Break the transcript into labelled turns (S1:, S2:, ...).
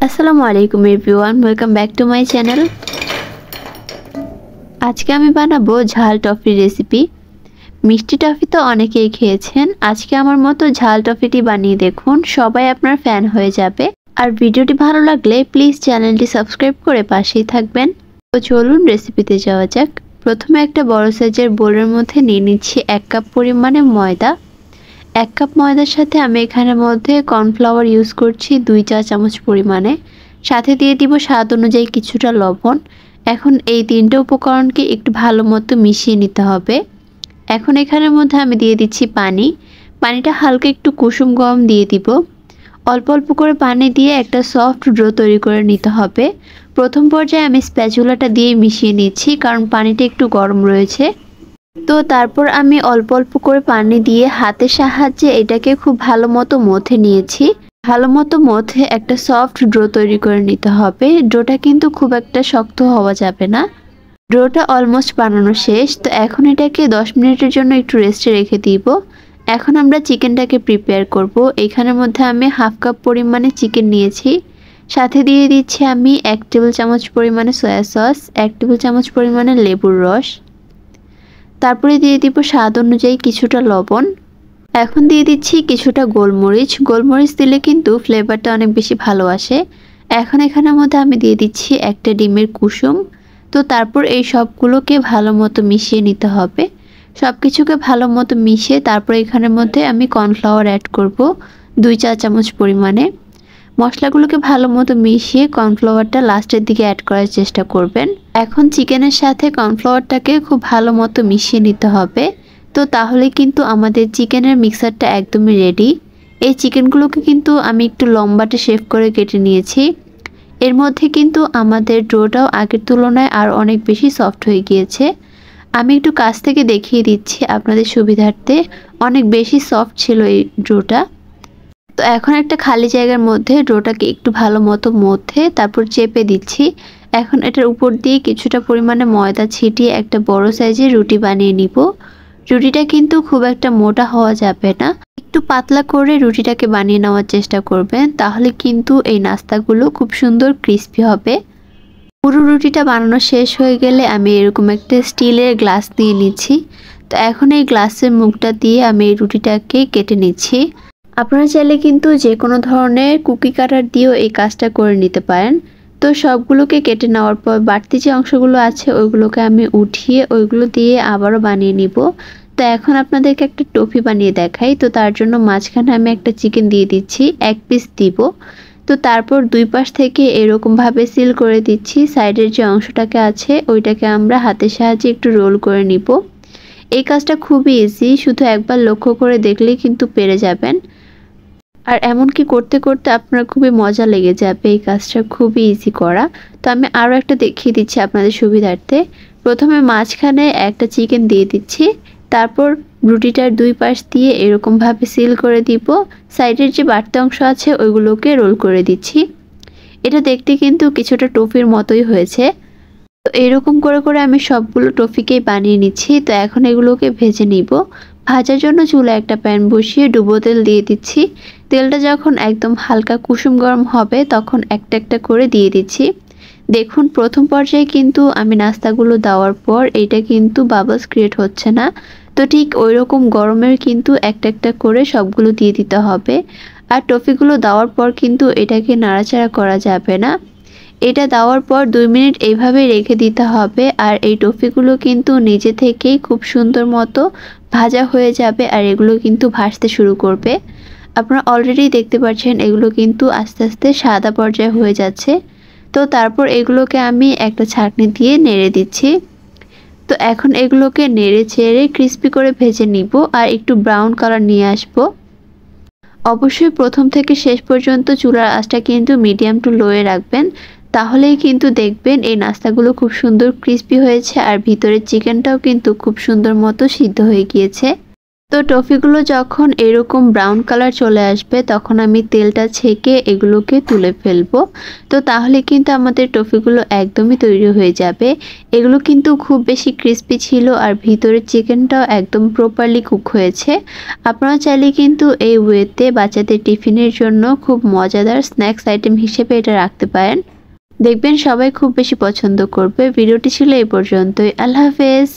S1: আসসালামু আলাইকুম everyone, welcome back to my channel. আজকে আমি বানাবো ঝাল টফি রেসিপি। মিষ্টি টফি তো অনেকেই খেয়েছেন, আজকে আমার মতো ঝাল টফিটি বানিয়ে দেখুন, সবাই আপনার ফ্যান হয়ে যাবে। আর ভিডিওটি ভালো লাগলে প্লিজ চ্যানেলটি সাবস্ক্রাইব করে পাশেই থাকবেন। তো চলুন রেসিপিতে যাওয়া যাক। প্রথমে একটা বড় সাইজের বোলের মধ্যে নিয়ে নিচ্ছি 1 কাপ পরিমাণে ময়দা। 1 কাপ ময়দার সাথে আমি এখানের মধ্যে কর্নফ্লাওয়ার ইউজ করছি 2 চা চামচ পরিমাণে, সাথে দিয়ে দিব স্বাদ অনুযায়ী কিছুটা লবণ। এখন এই তিনটে উপকরণকে একটু ভালো মতো মিশিয়ে নিতে হবে। এখন এখানের মধ্যে আমি দিয়ে দিচ্ছি পানি। পানিটা হালকা একটু কুসুম গরম দিয়ে দিব। অল্প অল্প করে পানি দিয়ে একটা সফট ডো তৈরি করে নিতে হবে। প্রথম পর্যায়ে আমি স্প্যাচুলাটা দিয়ে মিশিয়ে নিচ্ছি, কারণ পানিটা একটু গরম রয়েছে। তো তারপর আমি অল্প অল্প করে পানি দিয়ে হাতের সাহায্যে এটাকে খুব ভালো মতো মথে নিয়েছি। ভালো মতো মথে একটা সফট ডো তৈরি করে নিতে হবে। ডোটা কিন্তু খুব একটা শক্ত হওয়া যাবে না। ডোটা অলমোস্ট বানানো শেষ। তো এখন এটাকে 10 মিনিটের জন্য একটু রেস্টে রেখে দিব। এখন আমরা চিকেনটাকে প্রিপেয়ার করব। এখানের মধ্যে আমি 1/2 কাপ পরিমাণে চিকেন নিয়েছি, সাথে দিয়ে দিচ্ছি আমি 1 টেবিল চামচ পরিমাণে সয়া সস, 1 টেবিল চামচ পরিমাণে লেবুর রস, তারপরে দিয়ে দিব স্বাদ অনুযায়ী কিছুটা লবণ। এখন দিয়ে দিচ্ছি কিছুটা গোলমরিচ। গোলমরিচ দিলে কিন্তু ফ্লেভারটা অনেক বেশি ভালো আসে। এখন এখানের মধ্যে আমি দিয়ে দিচ্ছি একটা ডিমের কুসুম। তো তারপর এই সবগুলোকে ভালো মতো মিশিয়ে নিতে হবে। সব কিছুকে ভালো মতো মিশিয়ে তারপর এখানের মধ্যে আমি কর্নফ্লাওয়ার অ্যাড করব 2 চা চামচ পরিমাণে। মশলাগুলোকে ভালো মতো মিশিয়ে কর্নফ্লাওয়ারটা লাস্টের দিকে অ্যাড করার চেষ্টা করবেন। এখন চিকেনের সাথে কর্নফ্লাওয়ারটাকে খুব ভালো মতো মিশিয়ে নিতে হবে। তো তাহলে কিন্তু আমাদের চিকেনের মিক্সারটা একদমই রেডি। এই চিকেনগুলোকে কিন্তু আমি একটু লম্বাটে শেপ করে কেটে নিয়েছি। এর মধ্যে কিন্তু আমাদের ডোটাও আগের তুলনায় আর অনেক বেশি সফট হয়ে গিয়েছে। আমি একটু কাছ থেকে দেখিয়ে দিচ্ছি আপনাদের সুবিধার্থে। অনেক বেশি সফট ছিল এই ডোটা। তো এখন একটা খালি জায়গার মধ্যে ডোটাকে একটু ভালো মতো মথে তারপর চেপে দিচ্ছি। এখন এটার উপর দিয়ে কিছুটা পরিমাণে ময়দা ছিটিয়ে একটা বড় সাইজের রুটি বানিয়ে নিব। রুটিটা কিন্তু খুব একটা মোটা হওয়া যাবে না, একটু পাতলা করে রুটিটাকে বানিয়ে নেওয়ার চেষ্টা করবেন, তাহলে কিন্তু এই নাস্তাগুলো খুব সুন্দর ক্রিস্পি হবে। পুরো রুটিটা বানানো শেষ হয়ে গেলে আমি এরকম একটা স্টিলের গ্লাস দিয়ে নিচ্ছি। তো এখন এই গ্লাসের মুখটা দিয়ে আমি এই রুটিটাকে কেটে নিচ্ছি। আপনারা চাইলে কিন্তু যে কোনো ধরনের কুকি কাটার দিয়েও এই কাজটা করে নিতে পারেন। তো সবগুলোকে কেটে নেওয়ার পর বাড়তি যে অংশগুলো আছে ওইগুলোকে আমি উঠিয়ে ওইগুলো দিয়ে আবারও বানিয়ে নিব। তো এখন আপনাদেরকে একটা টফি বানিয়ে দেখাই। তো তার জন্য মাঝখানে আমি একটা চিকেন দিয়ে দিচ্ছি, 1 পিস দিব। তো তারপর দুই পাশ থেকে এরকমভাবে সিল করে দিচ্ছি। সাইডের যে অংশটাকে আছে ওইটাকে আমরা হাতের সাহায্যে একটু রোল করে নিব। এই কাজটা খুবই ইজি, শুধু একবার লক্ষ্য করে দেখলেই কিন্তু পেরে যাবেন। আর এমনকি করতে করতে আপনার খুবই মজা লেগে যাবে। এই কাজটা খুবই ইজি করা। তো আমি আরও একটা দেখিয়ে দিচ্ছি আপনাদের সুবিধার্থে। প্রথমে মাঝখানে একটা চিকেন দিয়ে দিচ্ছি, তারপর রুটিটার দুই পাশ দিয়ে এরকমভাবে সিল করে দিব। সাইডের যে বাড়তি অংশ আছে ওইগুলোকে রোল করে দিচ্ছি। এটা দেখতে কিন্তু কিছুটা টফির মতোই হয়েছে। তো এরকম করে করে আমি সবগুলো টফিকেই বানিয়ে নিচ্ছি। তো এখন এগুলোকে ভেজে নিব। ভাজার জন্য চুলায় একটা প্যান বসিয়ে ডুবো তেল দিয়ে দিচ্ছি। তেলটা যখন একদম হালকা কুসুম গরম হবে তখন একটা একটা করে দিয়ে দিচ্ছি। দেখুন প্রথম পর্যায়ে কিন্তু আমি নাস্তাগুলো দেওয়ার পর এটা কিন্তু বাবলস ক্রিয়েট হচ্ছে না। তো ঠিক ওই রকম গরমের কিন্তু একটা একটা করে সবগুলো দিয়ে দিতে হবে। আর টফিগুলো দেওয়ার পর কিন্তু এটাকে নাড়াচাড়া করা যাবে না। এটা দেওয়ার পর 2 মিনিট এইভাবে রেখে দিতে হবে। আর এই টফিগুলো কিন্তু নিজে থেকেই খুব সুন্দর মতো ভাজা হয়ে যাবে আর এগুলো কিন্তু ভাসতে শুরু করবে। আপনারা অলরেডি দেখতে পাচ্ছেন এগুলো কিন্তু আস্তে আস্তে সাদা পর্যায়ে হয়ে যাচ্ছে। তো তারপর এগুলোকে আমি একটা ছাঁকনি দিয়ে নেড়ে দিচ্ছি। তো এখন এগুলোকে নেড়ে চেড়ে ক্রিস্পি করে ভেজে নিব আর একটু ব্রাউন কালার নিয়ে আসব। অবশ্যই প্রথম থেকে শেষ পর্যন্ত চুলার আঁচটা কিন্তু মিডিয়াম টু লোয়ে রাখবেন, তাহলেই কিন্তু দেখবেন এই নাস্তাগুলো খুব সুন্দর ক্রিস্পি হয়েছে আর ভিতরের চিকেনটাও কিন্তু খুব সুন্দর মতো সিদ্ধ হয়ে গিয়েছে। তো টফিগুলো যখন এরকম ব্রাউন কালার চলে আসবে তখন আমি তেলটা ছেঁকে এগুলোকে তুলে ফেলবো। তো তাহলে কিন্তু আমাদের টফিগুলো একদমই তৈরি হয়ে যাবে। এগুলো কিন্তু খুব বেশি ক্রিস্পি ছিল আর ভিতরের চিকেনটাও একদম প্রপারলি কুক হয়েছে। আপনারা চাইলে কিন্তু এই ওয়েতে বাচ্চাদের টিফিনের জন্য খুব মজাদার স্ন্যাক্স আইটেম হিসেবে এটা রাখতে পারেন। দেখবেন সবাই খুব বেশি পছন্দ করবে। ভিডিওটি ছিল এই পর্যন্তই। আল্লাহ হাফেজ।